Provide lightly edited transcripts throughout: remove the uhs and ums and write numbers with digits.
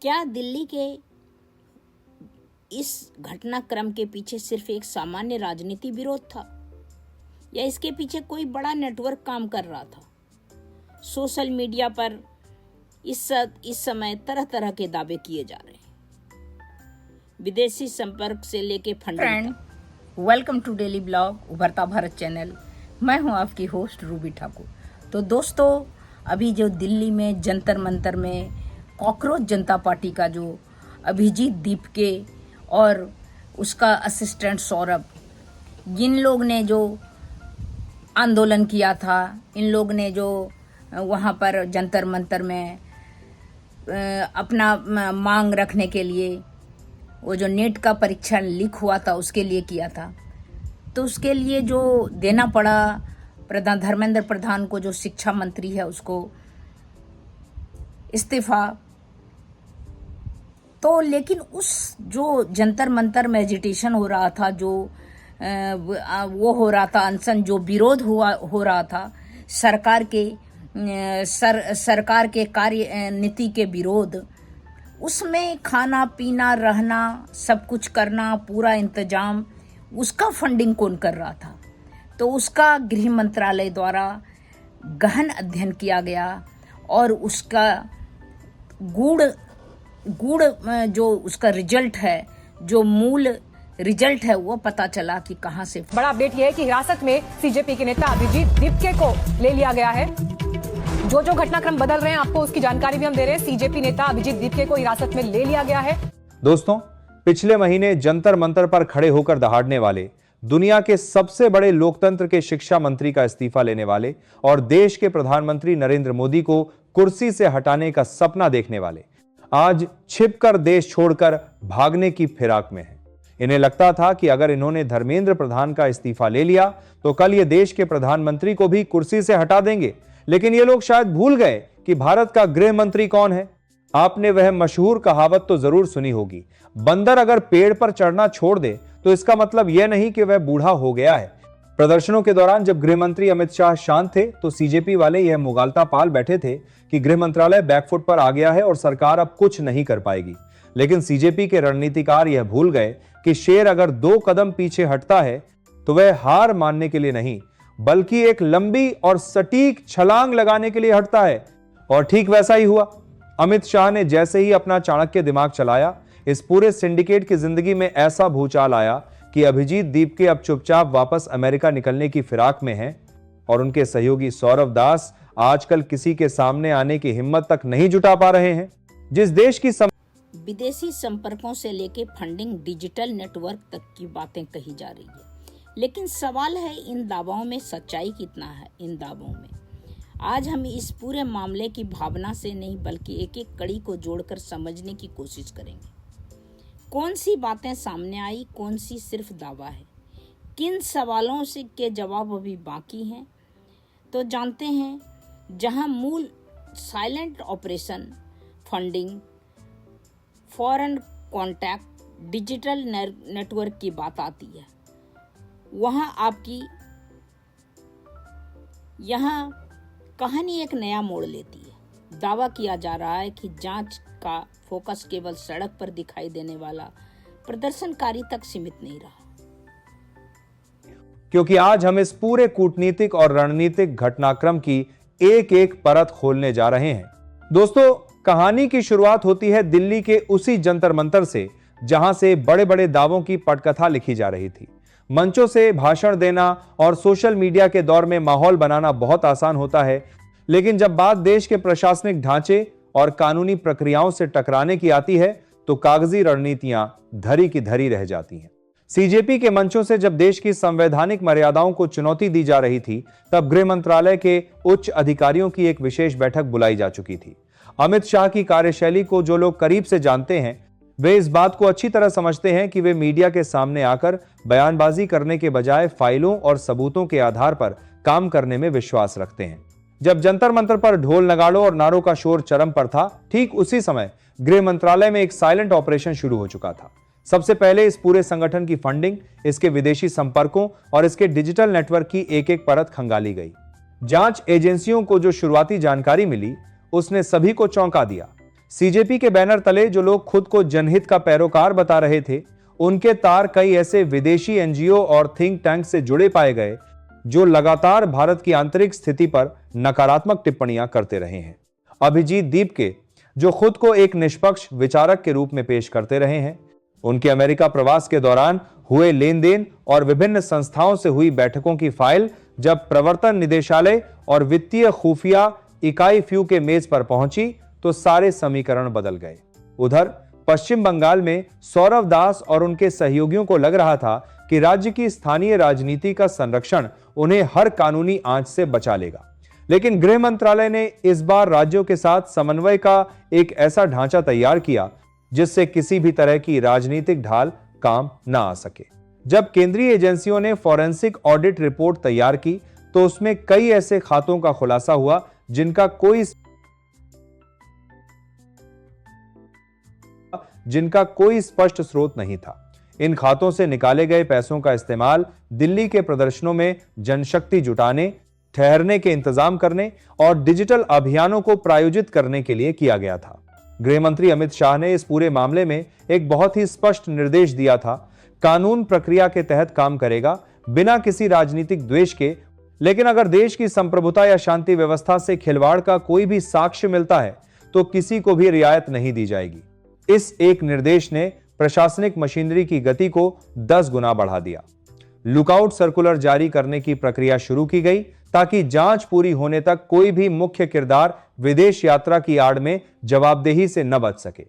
क्या दिल्ली के इस घटनाक्रम के पीछे सिर्फ एक सामान्य राजनीति विरोध था या इसके पीछे कोई बड़ा नेटवर्क काम कर रहा था? सोशल मीडिया पर इस समय तरह तरह के दावे किए जा रहे हैं, विदेशी संपर्क से लेके funding. Welcome to daily blog Ubharta Bharat channel. मैं हूं आपकी होस्ट रूबी ठाकुर। तो दोस्तों, अभी जो दिल्ली में जंतर मंतर में कॉकरोच जनता पार्टी का जो अभिजीत दीपके और उसका असिस्टेंट सौरभ, जिन लोग ने जो आंदोलन किया था, इन लोग ने जो वहाँ पर जंतर मंतर में अपना मांग रखने के लिए वो जो नेट का परीक्षा लीक हुआ था उसके लिए किया था, तो उसके लिए जो देना पड़ा धर्मेंद्र प्रधान को, जो शिक्षा मंत्री है, उसको इस्तीफा। तो लेकिन उस जो जंतर मंतर में एजिटेशन हो रहा था, जो वो हो रहा था अनशन, जो विरोध हो रहा था सरकार के कार्य नीति के विरोध, उसमें खाना पीना रहना सब कुछ करना, पूरा इंतजाम, उसका फंडिंग कौन कर रहा था? तो उसका गृह मंत्रालय द्वारा गहन अध्ययन किया गया और उसका गूढ़ जो उसका रिजल्ट है, जो मूल रिजल्ट है, वो पता चला कि कहां से। बड़ा अपडेट यह है कि हिरासत में सीजेपी के नेता अभिजीत दीपके को ले लिया गया है। जो घटनाक्रम बदल रहे हैं, आपको उसकी जानकारी भी हम दे रहे हैं। सीजेपी नेता अभिजीत दीपके को हिरासत में ले लिया गया है। दोस्तों, पिछले महीने जंतर मंतर पर खड़े होकर दहाड़ने वाले, दुनिया के सबसे बड़े लोकतंत्र के शिक्षा मंत्री का इस्तीफा लेने वाले और देश के प्रधानमंत्री नरेंद्र मोदी को कुर्सी से हटाने का सपना देखने वाले आज छिपकर देश छोड़कर भागने की फिराक में हैं। इन्हें लगता था कि अगर इन्होंने धर्मेंद्र प्रधान का इस्तीफा ले लिया तो कल ये देश के प्रधानमंत्री को भी कुर्सी से हटा देंगे। लेकिन ये लोग शायद भूल गए कि भारत का गृह मंत्री कौन है। आपने वह मशहूर कहावत तो जरूर सुनी होगी, बंदर अगर पेड़ पर चढ़ना छोड़ दे तो इसका मतलब यह नहीं कि वह बूढ़ा हो गया है। प्रदर्शनों के दौरान जब गृह मंत्री अमित शाह शांत थे तो सीजेपी वाले यह मुगालता पाल बैठे थे कि गृह मंत्रालय बैकफुट पर आ गया है और सरकार अब कुछ नहीं कर पाएगी। लेकिन सीजेपी के रणनीतिकार यह भूल गए कि शेर अगर 2 कदम पीछे हटता है तो वह हार मानने के लिए नहीं, बल्कि एक लंबी और सटीक छलांग लगाने के लिए हटता है। और ठीक वैसा ही हुआ। अमित शाह ने जैसे ही अपना चाणक्य दिमाग चलाया, इस पूरे सिंडिकेट की जिंदगी में ऐसा भूचाल आया कि अभिजीत दीपके अब चुपचाप वापस अमेरिका निकलने की फिराक में हैं और उनके सहयोगी सौरभ दास आजकल किसी के सामने आने की हिम्मत तक नहीं जुटा पा रहे हैं। जिस देश की विदेशी संपर्कों से लेके फंडिंग, डिजिटल नेटवर्क तक की बातें कही जा रही है, लेकिन सवाल है इन दावों में सच्चाई कितना है। इन दावों में आज हम इस पूरे मामले की भावना से नहीं बल्कि एक एक कड़ी को जोड़कर समझने की कोशिश करेंगे। कौन सी बातें सामने आई, कौन सी सिर्फ दावा है, किन सवालों से के जवाब अभी बाकी हैं। तो जानते हैं, जहां मूल silent operation, funding, foreign contact, digital network की बात आती है, वहां आपकी यहाँ कहानी एक नया मोड़ लेती है। दावा किया जा रहा है कि जांच का फोकस केवल सड़क पर दिखाई देने वाला प्रदर्शनकारी तक सीमित नहीं रहा। क्योंकि आज हम इस पूरे कूटनीतिक और रणनीतिक घटनाक्रम की एक एक परत खोलने जा रहे हैं। दोस्तों, कहानी की शुरुआत होती है दिल्ली के उसी जंतर मंतर से जहां से बड़े बड़े दावों की पटकथा लिखी जा रही थी। मंचों से भाषण देना और सोशल मीडिया के दौर में माहौल बनाना बहुत आसान होता है, लेकिन जब बात देश के प्रशासनिक ढांचे और कानूनी प्रक्रियाओं से टकराने की आती है तो कागजी रणनीतियां धरी की धरी रह जाती हैं। सीजेपी के मंचों से जब देश की संवैधानिक मर्यादाओं को चुनौती दी जा रही थी, तब गृह मंत्रालय के उच्च अधिकारियों की एक विशेष बैठक बुलाई जा चुकी थी। अमित शाह की कार्यशैली को जो लोग करीब से जानते हैं, वे इस बात को अच्छी तरह समझते हैं कि वे मीडिया के सामने आकर बयानबाजी करने के बजाय फाइलों और सबूतों के आधार पर काम करने में विश्वास रखते हैं। जब जंतर मंतर पर ढोल नगाड़ों और नारों का शोर चरम पर था, ठीक उसी समय गृह मंत्रालय में एक साइलेंट ऑपरेशन शुरू हो चुका था। सबसे पहले इस पूरे संगठन की फंडिंग, इसके विदेशी संपर्कों और इसके डिजिटल नेटवर्क की एक एक परत खंगाली गई। जांच एजेंसियों को जो शुरुआती जानकारी मिली उसने सभी को चौंका दिया। सीजेपी के बैनर तले जो लोग खुद को जनहित का पैरोकार बता रहे थे, उनके तार कई ऐसे विदेशी एनजीओ और थिंक टैंक से जुड़े पाए गए जो लगातार भारत की आंतरिक स्थिति पर नकारात्मक टिप्पणियां करते रहे हैं। अभिजीत दीपके, जो खुद को एक निष्पक्ष विचारक के रूप में पेश करते रहे हैं, उनके अमेरिका प्रवास के दौरान हुए लेन देन और विभिन्न संस्थाओं से हुई बैठकों की फाइल जब प्रवर्तन निदेशालय और वित्तीय खुफिया इकाई फ्यू के मेज पर पहुंची तो सारे समीकरण बदल गए। उधर पश्चिम बंगाल में सौरव दास और उनके सहयोगियों को लग रहा था कि राज्य की स्थानीय राजनीति का संरक्षण उन्हें हर कानूनी आंच से बचा लेगा, लेकिन गृह मंत्रालय ने इस बार राज्यों के साथ समन्वय का एक ऐसा ढांचा तैयार किया जिससे किसी भी तरह की राजनीतिक ढाल काम न आ सके। जब केंद्रीय एजेंसियों ने फॉरेंसिक ऑडिट रिपोर्ट तैयार की तो उसमें कई ऐसे खातों का खुलासा हुआ जिनका कोई स्पष्ट स्रोत नहीं था। इन खातों से निकाले गए पैसों का इस्तेमाल दिल्ली के प्रदर्शनों में जनशक्ति जुटाने, ठहरने के इंतजाम करने और डिजिटल अभियानों को प्रायोजित करने के लिए किया गया था। गृह मंत्री अमित शाह ने इस पूरे मामले में एक बहुत ही स्पष्ट निर्देश दिया था, कानून प्रक्रिया के तहत काम करेगा, बिना किसी राजनीतिक द्वेष के, लेकिन अगर देश की संप्रभुता या शांति व्यवस्था से खिलवाड़ का कोई भी साक्ष्य मिलता है तो किसी को भी रियायत नहीं दी जाएगी। इस एक निर्देश ने प्रशासनिक मशीनरी की गति को 10 गुना बढ़ा दिया। लुकआउट सर्कुलर जारी करने की प्रक्रिया शुरू की गई ताकि जांच पूरी होने तक कोई भी मुख्य किरदार विदेश यात्रा की आड़ में जवाबदेही से न बच सके।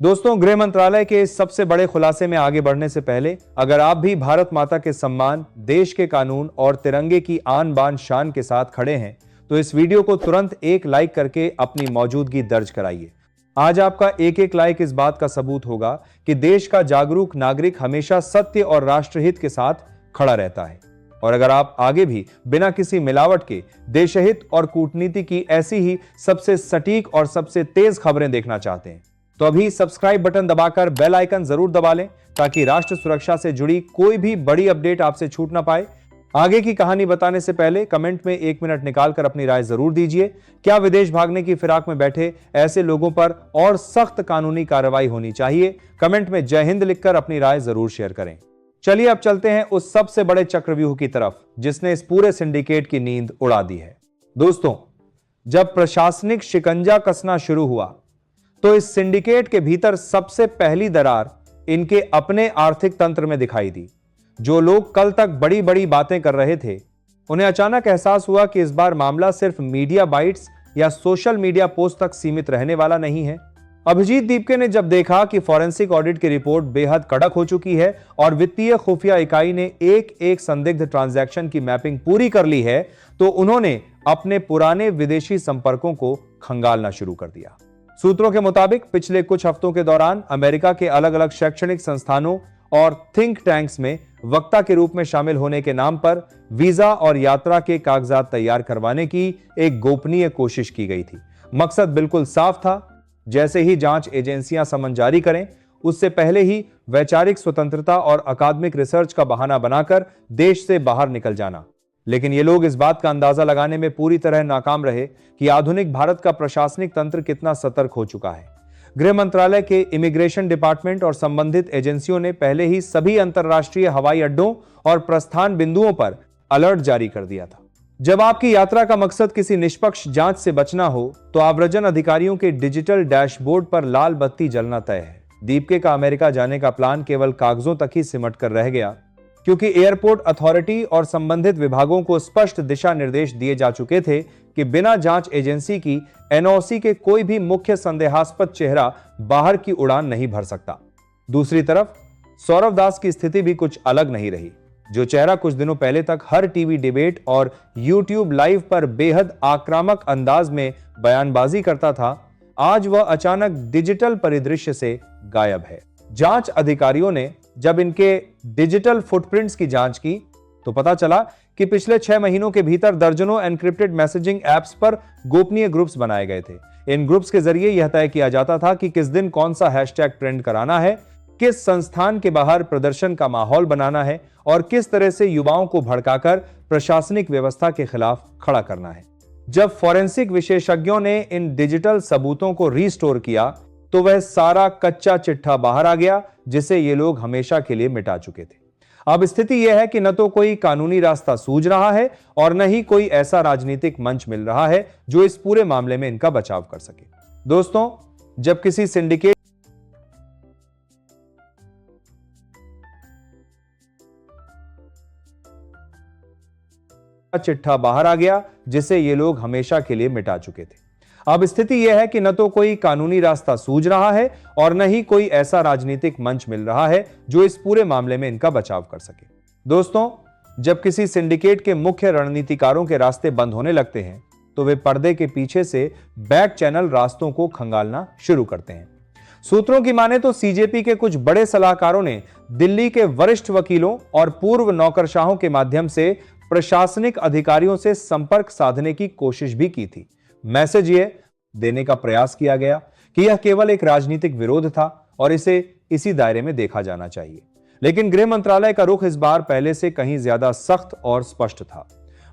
दोस्तों, गृह मंत्रालय के इस सबसे बड़े खुलासे में आगे बढ़ने से पहले अगर आप भी भारत माता के सम्मान, देश के कानून और तिरंगे की आन बान शान के साथ खड़े हैं तो इस वीडियो को तुरंत एक लाइक करके अपनी मौजूदगी दर्ज कराइए। आज आपका एक एक लाइक इस बात का सबूत होगा कि देश का जागरूक नागरिक हमेशा सत्य और राष्ट्रहित के साथ खड़ा रहता है। और अगर आप आगे भी बिना किसी मिलावट के देशहित और कूटनीति की ऐसी ही सबसे सटीक और सबसे तेज खबरें देखना चाहते हैं तो अभी सब्सक्राइब बटन दबाकर बेल आइकन जरूर दबा लें ताकि राष्ट्र सुरक्षा से जुड़ी कोई भी बड़ी अपडेट आपसे छूट ना पाए। आगे की कहानी बताने से पहले कमेंट में 1 मिनट निकालकर अपनी राय जरूर दीजिए। क्या विदेश भागने की फिराक में बैठे ऐसे लोगों पर और सख्त कानूनी कार्रवाई होनी चाहिए? कमेंट में जय हिंद लिखकर अपनी राय जरूर शेयर करें। चलिए अब चलते हैं उस सबसे बड़े चक्रव्यूह की तरफ जिसने इस पूरे सिंडिकेट की नींद उड़ा दी है। दोस्तों, जब प्रशासनिक शिकंजा कसना शुरू हुआ तो इस सिंडिकेट के भीतर सबसे पहली दरार इनके अपने आर्थिक तंत्र में दिखाई दी। जो लोग कल तक बड़ी बड़ी बातें कर रहे थे, उन्हें अचानक एहसास हुआ कि इस बार मामला सिर्फ मीडिया बाइट्स या सोशल मीडिया पोस्ट तक सीमित रहने वाला नहीं है। अभिजीत दीपके ने जब देखा कि फॉरेंसिक ऑडिट की रिपोर्ट बेहद कड़क हो चुकी है और वित्तीय खुफिया इकाई ने एक एक संदिग्ध ट्रांजैक्शन की मैपिंग पूरी कर ली है तो उन्होंने अपने पुराने विदेशी संपर्कों को खंगालना शुरू कर दिया। सूत्रों के मुताबिक पिछले कुछ हफ्तों के दौरान अमेरिका के अलग अलग शैक्षणिक संस्थानों और थिंक टैंक्स में वक्ता के रूप में शामिल होने के नाम पर वीजा और यात्रा के कागजात तैयार करवाने की एक गोपनीय कोशिश की गई थी। मकसद बिल्कुल साफ था, जैसे ही जांच एजेंसियां समन जारी करें उससे पहले ही वैचारिक स्वतंत्रता और अकादमिक रिसर्च का बहाना बनाकर देश से बाहर निकल जाना। लेकिन ये लोग इस बात का अंदाजा लगाने में पूरी तरह नाकाम रहे कि आधुनिक भारत का प्रशासनिक तंत्र कितना सतर्क हो चुका है। गृह मंत्रालय के इमिग्रेशन डिपार्टमेंट और संबंधित एजेंसियों ने पहले ही सभी अंतर्राष्ट्रीय हवाई अड्डों और प्रस्थान बिंदुओं पर अलर्ट जारी कर दिया था। जब आपकी यात्रा का मकसद किसी निष्पक्ष जांच से बचना हो तो आव्रजन अधिकारियों के डिजिटल डैशबोर्ड पर लाल बत्ती जलना तय है। दीपके का अमेरिका जाने का प्लान केवल कागजों तक ही सिमट कर रह गया क्योंकि एयरपोर्ट अथॉरिटी और संबंधित विभागों को स्पष्ट दिशा निर्देश दिए जा चुके थे कि बिना जांच एजेंसी की एनओसी के कोई भी मुख्य संदेहास्पद चेहरा बाहर की उड़ान नहीं भर सकता। दूसरी तरफ सौरव दास की स्थिति भी कुछ अलग नहीं रही। जो चेहरा कुछ दिनों पहले तक हर टीवी डिबेट और यूट्यूब लाइव पर बेहद आक्रामक अंदाज में बयानबाजी करता था, आज वह अचानक डिजिटल परिदृश्य से गायब है। जांच अधिकारियों ने जब इनके डिजिटल फुटप्रिंट्स की जांच की तो पता चला कि पिछले 6 महीनों के भीतर दर्जनों एन्क्रिप्टेड मैसेजिंग एप्स पर गोपनीय ग्रुप्स बनाए गए थे। इन ग्रुप्स के जरिए यह तय किया जाता था कि किस दिन कौन सा हैशटैग ट्रेंड कराना है, किस संस्थान के बाहर प्रदर्शन का माहौल बनाना है और किस तरह से युवाओं को भड़काकर प्रशासनिक व्यवस्था के खिलाफ खड़ा करना है। जब फॉरेंसिक विशेषज्ञों ने इन डिजिटल सबूतों को रीस्टोर किया तो वह सारा कच्चा चिट्ठा बाहर आ गया जिसे ये लोग हमेशा के लिए मिटा चुके थे। अब स्थिति यह है कि न तो कोई कानूनी रास्ता सूझ रहा है और न ही कोई ऐसा राजनीतिक मंच मिल रहा है जो इस पूरे मामले में इनका बचाव कर सके। दोस्तों, जब किसी सिंडिकेट चिट्ठा बाहर आ गया जिसे ये लोग हमेशा के लिए मिटा चुके थे। अब स्थिति यह है कि न तो कोई कानूनी रास्ता सूझ रहा है और न ही कोई ऐसा राजनीतिक मंच मिल रहा है जो इस पूरे मामले में इनका बचाव कर सके। दोस्तों, जब किसी सिंडिकेट के मुख्य रणनीतिकारों के रास्ते बंद होने लगते हैं तो वे पर्दे के पीछे से बैक चैनल रास्तों को खंगालना शुरू करते हैं। सूत्रों की माने तो सीजेपी के कुछ बड़े सलाहकारों ने दिल्ली के वरिष्ठ वकीलों और पूर्व नौकरशाहों के माध्यम से प्रशासनिक अधिकारियों से संपर्क साधने की कोशिश भी की थी। मैसेज यह देने का प्रयास किया गया कि यह केवल एक राजनीतिक विरोध था और इसे इसी दायरे में देखा जाना चाहिए। लेकिन गृह मंत्रालय का रुख इस बार पहले से कहीं ज्यादा सख्त और स्पष्ट था।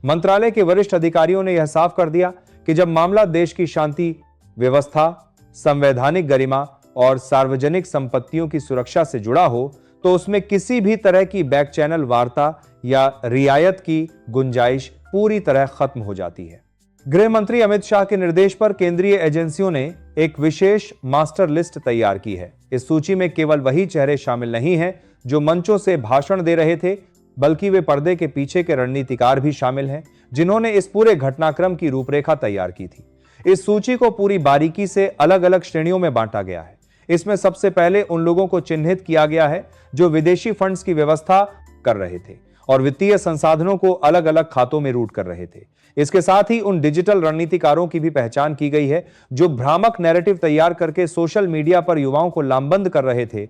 मंत्रालय के वरिष्ठ अधिकारियों ने यह साफ कर दिया कि जब मामला देश की शांति, व्यवस्था, संवैधानिक गरिमा और सार्वजनिक संपत्तियों की सुरक्षा से जुड़ा हो तो उसमें किसी भी तरह की बैक चैनल वार्ता या रियायत की गुंजाइश पूरी तरह खत्म हो जाती है। गृह मंत्री अमित शाह के निर्देश पर केंद्रीय एजेंसियों ने एक विशेष मास्टर लिस्ट तैयार की है। इस सूची में केवल वही चेहरे शामिल नहीं हैं जो मंचों से भाषण दे रहे थे, बल्कि वे पर्दे के पीछे के रणनीतिकार भी शामिल हैं जिन्होंने इस पूरे घटनाक्रम की रूपरेखा तैयार की थी। इस सूची को पूरी बारीकी से अलग अलग श्रेणियों में बांटा गया है। इसमें सबसे पहले उन लोगों को चिन्हित किया गया है जो विदेशी फंड्स की व्यवस्था कर रहे थे और वित्तीय संसाधनों को अलग अलग खातों में रूट कर रहे थे। इसके साथ ही उन डिजिटल रणनीतिकारों की भी पहचान की गई है जो भ्रामक नैरेटिव तैयार करके सोशल मीडिया पर युवाओं को लामबंद कर रहे थे,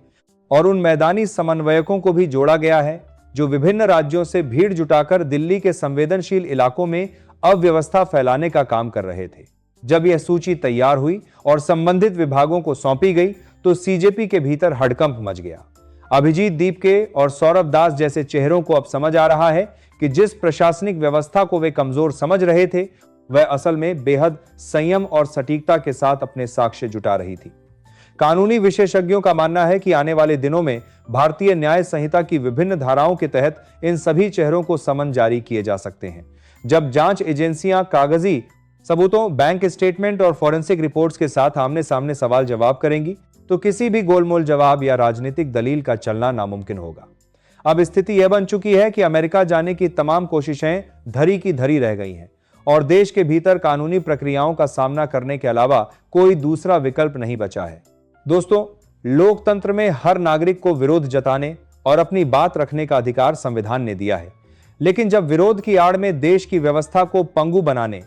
और उन मैदानी समन्वयकों को भी जोड़ा गया है जो विभिन्न राज्यों से भीड़ जुटाकर दिल्ली के संवेदनशील इलाकों में अव्यवस्था फैलाने का काम कर रहे थे। जब यह सूची तैयार हुई और संबंधित विभागों को सौंपी गई तो सीजेपी के भीतर हड़कंप मच गया। अभिजीत दीपके और सौरभ दास जैसे चेहरों को अब समझ आ रहा है कि जिस प्रशासनिक व्यवस्था को वे कमजोर समझ रहे थे वह असल में बेहद संयम और सटीकता के साथ अपने साक्ष्य जुटा रही थी। कानूनी विशेषज्ञों का मानना है कि आने वाले दिनों में भारतीय न्याय संहिता की विभिन्न धाराओं के तहत इन सभी चेहरों को समन जारी किए जा सकते हैं। जब जांच एजेंसियां कागजी सबूतों, बैंक स्टेटमेंट और फॉरेंसिक रिपोर्ट्स के साथ आमने सामने सवाल जवाब करेंगी तो किसी भी गोलमोल जवाब या राजनीतिक दलील का चलना नामुमकिन होगा। अब स्थिति यह बन चुकी है कि अमेरिका जाने की तमाम कोशिशें धरी की धरी रह गई हैं और देश के भीतर कानूनी प्रक्रियाओं का सामना करने के अलावा कोई दूसरा विकल्प नहीं बचा है। दोस्तों, लोकतंत्र में हर नागरिक को विरोध जताने और अपनी बात रखने का अधिकार संविधान ने दिया है, लेकिन जब विरोध की आड़ में देश की व्यवस्था को पंगु बनाने,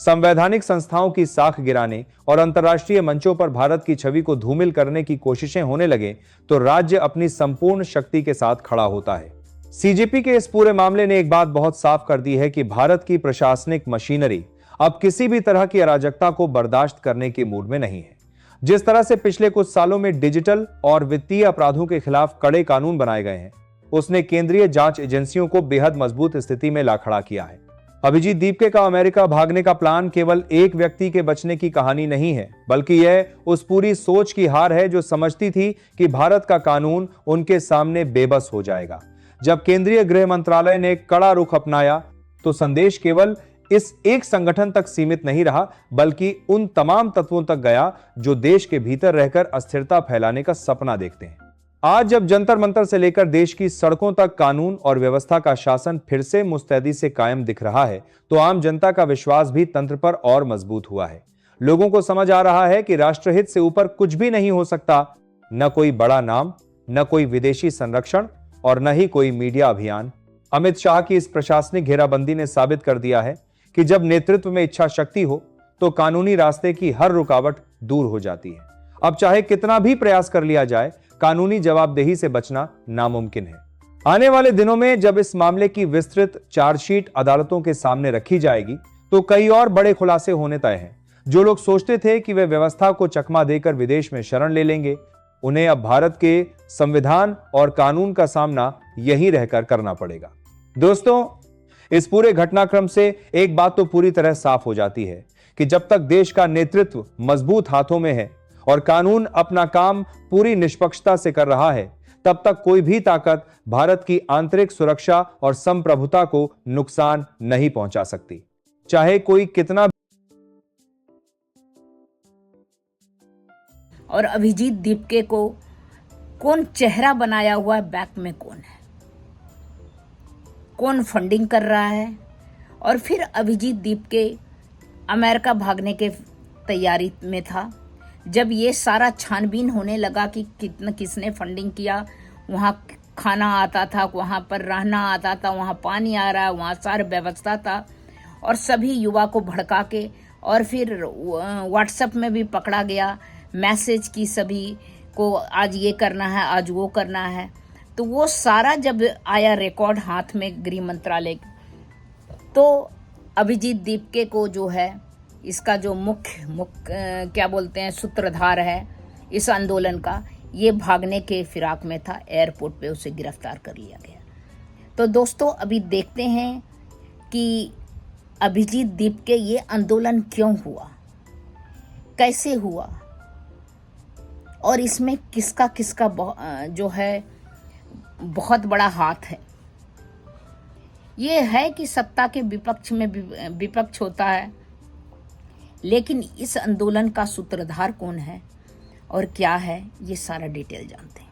संवैधानिक संस्थाओं की साख गिराने और अंतर्राष्ट्रीय मंचों पर भारत की छवि को धूमिल करने की कोशिशें होने लगे तो राज्य अपनी संपूर्ण शक्ति के साथ खड़ा होता है। सीजेपी के इस पूरे मामले ने एक बात बहुत साफ कर दी है कि भारत की प्रशासनिक मशीनरी अब किसी भी तरह की अराजकता को बर्दाश्त करने के मूड में नहीं है। जिस तरह से पिछले कुछ सालों में डिजिटल और वित्तीय अपराधों के खिलाफ कड़े कानून बनाए गए हैं, उसने केंद्रीय जांच एजेंसियों को बेहद मजबूत स्थिति में ला खड़ा किया है। अभिजीत दीपके का अमेरिका भागने का प्लान केवल एक व्यक्ति के बचने की कहानी नहीं है, बल्कि यह उस पूरी सोच की हार है जो समझती थी कि भारत का कानून उनके सामने बेबस हो जाएगा। जब केंद्रीय गृह मंत्रालय ने कड़ा रुख अपनाया तो संदेश केवल इस एक संगठन तक सीमित नहीं रहा, बल्कि उन तमाम तत्वों तक गया जो देश के भीतर रहकर अस्थिरता फैलाने का सपना देखते हैं। आज जब जंतर मंतर से लेकर देश की सड़कों तक कानून और व्यवस्था का शासन फिर से मुस्तैदी से कायम दिख रहा है तो आम जनता का विश्वास भी तंत्र पर और मजबूत हुआ है। लोगों को समझ आ रहा है कि राष्ट्रहित से ऊपर कुछ भी नहीं हो सकता, न कोई बड़ा नाम, न कोई विदेशी संरक्षण और न ही कोई मीडिया अभियान। अमित शाह की इस प्रशासनिक घेराबंदी ने साबित कर दिया है कि जब नेतृत्व में इच्छा शक्ति हो तो कानूनी रास्ते की हर रुकावट दूर हो जाती है। अब चाहे कितना भी प्रयास कर लिया जाए, कानूनी जवाबदेही से बचना नामुमकिन है। आने वाले दिनों में जब इस मामले की विस्तृत चार्जशीट अदालतों के सामने रखी जाएगी तो कई और बड़े खुलासे होने तय हैं। जो लोग सोचते थे कि वे व्यवस्था को चकमा देकर विदेश में शरण ले लेंगे, उन्हें अब भारत के संविधान और कानून का सामना यहीं रहकर करना पड़ेगा। दोस्तों, इस पूरे घटनाक्रम से एक बात तो पूरी तरह साफ हो जाती है कि जब तक देश का नेतृत्व मजबूत हाथों में है और कानून अपना काम पूरी निष्पक्षता से कर रहा है, तब तक कोई भी ताकत भारत की आंतरिक सुरक्षा और संप्रभुता को नुकसान नहीं पहुंचा सकती, चाहे कोई कितना। और अभिजीत दीपके को कौन चेहरा बनाया हुआ है, बैक में कौन है, कौन फंडिंग कर रहा है। और फिर अभिजीत दीपके अमेरिका भागने के तैयारी में था। जब ये सारा छानबीन होने लगा कि कितना किसने फंडिंग किया, वहाँ खाना आता था, वहाँ पर रहना आता था, वहाँ पानी आ रहा है, वहाँ सारी व्यवस्था था, और सभी युवा को भड़का के और फिर व्हाट्सएप में भी पकड़ा गया, मैसेज की सभी को, आज ये करना है, आज वो करना है। तो वो सारा जब आया रिकॉर्ड हाथ में गृह मंत्रालय, तो अभिजीत दीपके को जो है इसका जो मुख्य क्या बोलते हैं सूत्रधार है इस आंदोलन का, ये भागने के फिराक में था। एयरपोर्ट पे उसे गिरफ्तार कर लिया गया। तो दोस्तों अभी देखते हैं कि अभिजीत दीपके ये आंदोलन क्यों हुआ, कैसे हुआ, और इसमें किसका किसका जो है बहुत बड़ा हाथ है। ये है कि सत्ता के विपक्ष में विपक्ष होता है, लेकिन इस आंदोलन का सूत्रधार कौन है और क्या है, ये सारा डिटेल जानते हैं।